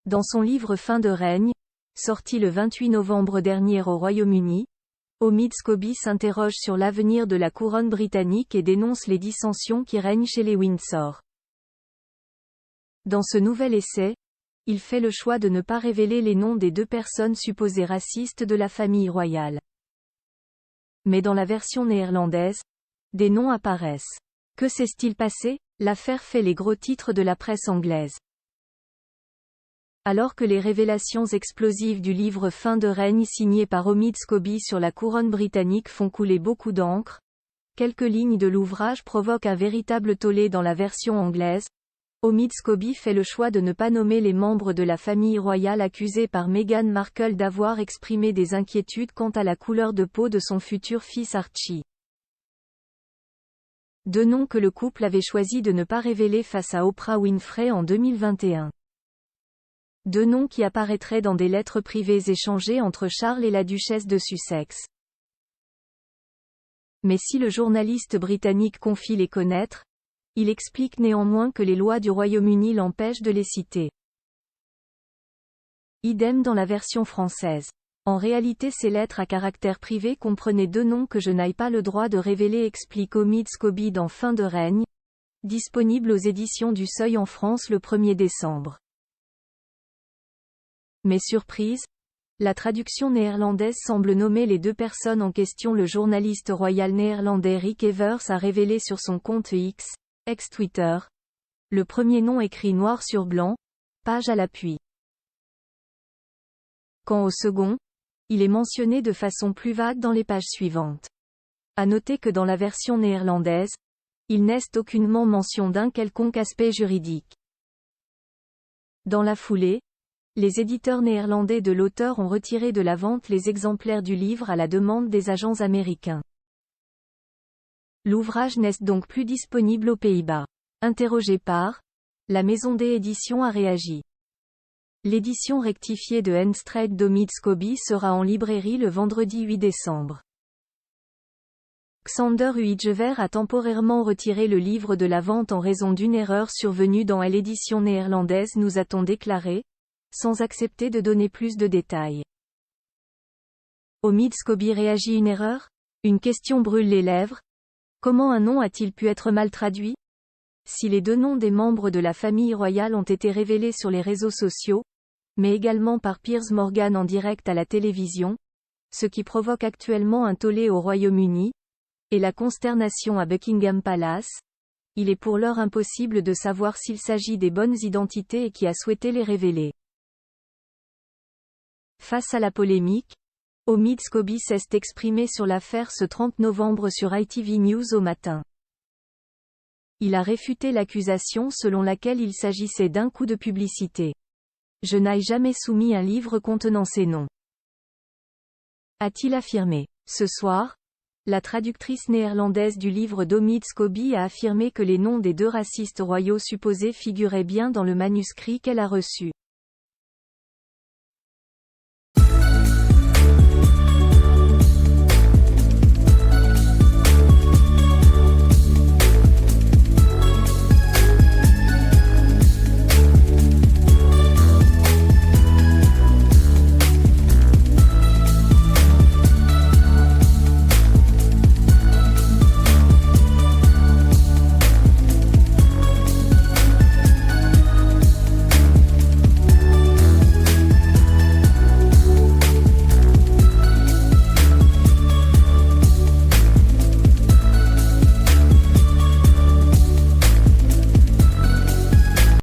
Dans son livre Fin de règne, sorti le 28 novembre dernier au Royaume-Uni, Omid Scobie s'interroge sur l'avenir de la couronne britannique et dénonce les dissensions qui règnent chez les Windsor. Dans ce nouvel essai, il fait le choix de ne pas révéler les noms des deux personnes supposées racistes de la famille royale. Mais dans la version néerlandaise, des noms apparaissent. Que s'est-il passé? L'affaire fait les gros titres de la presse anglaise. Alors que les révélations explosives du livre Fin de règne signé par Omid Scobie sur la couronne britannique font couler beaucoup d'encre, quelques lignes de l'ouvrage provoquent un véritable tollé dans la version anglaise. Omid Scobie fait le choix de ne pas nommer les membres de la famille royale accusés par Meghan Markle d'avoir exprimé des inquiétudes quant à la couleur de peau de son futur fils Archie. Deux noms que le couple avait choisi de ne pas révéler face à Oprah Winfrey en 2021. Deux noms qui apparaîtraient dans des lettres privées échangées entre Charles et la duchesse de Sussex. Mais si le journaliste britannique confie les connaître, il explique néanmoins que les lois du Royaume-Uni l'empêchent de les citer. Idem dans la version française. En réalité, ces lettres à caractère privé comprenaient deux noms que je n'ai pas le droit de révéler, explique Omid Scobie dans Fin de règne, disponible aux éditions du Seuil en France le 1er décembre. Mais surprise, la traduction néerlandaise semble nommer les deux personnes en question. Le journaliste royal néerlandais Rick Evers a révélé sur son compte X, ex-Twitter, le premier nom écrit noir sur blanc, page à l'appui. Quant au second, il est mentionné de façon plus vague dans les pages suivantes. À noter que dans la version néerlandaise, il n'est aucunement mention d'un quelconque aspect juridique. Dans la foulée, les éditeurs néerlandais de l'auteur ont retiré de la vente les exemplaires du livre à la demande des agents américains. L'ouvrage n'est donc plus disponible aux Pays-Bas. Interrogé par la maison d'édition a réagi. L'édition rectifiée de Enstrade d'Omid Scobie sera en librairie le vendredi 8 décembre. Xander Huitgever a temporairement retiré le livre de la vente en raison d'une erreur survenue dans l'édition néerlandaise, nous a-t-on déclaré, sans accepter de donner plus de détails. Omid Scobie réagit: une erreur? Une question brûle les lèvres. Comment un nom a-t-il pu être mal traduit? Si les deux noms des membres de la famille royale ont été révélés sur les réseaux sociaux, mais également par Piers Morgan en direct à la télévision, ce qui provoque actuellement un tollé au Royaume-Uni, et la consternation à Buckingham Palace, il est pour l'heure impossible de savoir s'il s'agit des bonnes identités et qui a souhaité les révéler. Face à la polémique, Omid Scobie s'est exprimé sur l'affaire ce 30 novembre sur ITV News au matin. Il a réfuté l'accusation selon laquelle il s'agissait d'un coup de publicité. Je n'ai jamais soumis un livre contenant ces noms, a-t-il affirmé. Ce soir, la traductrice néerlandaise du livre d'Omid Scobie a affirmé que les noms des deux racistes royaux supposés figuraient bien dans le manuscrit qu'elle a reçu.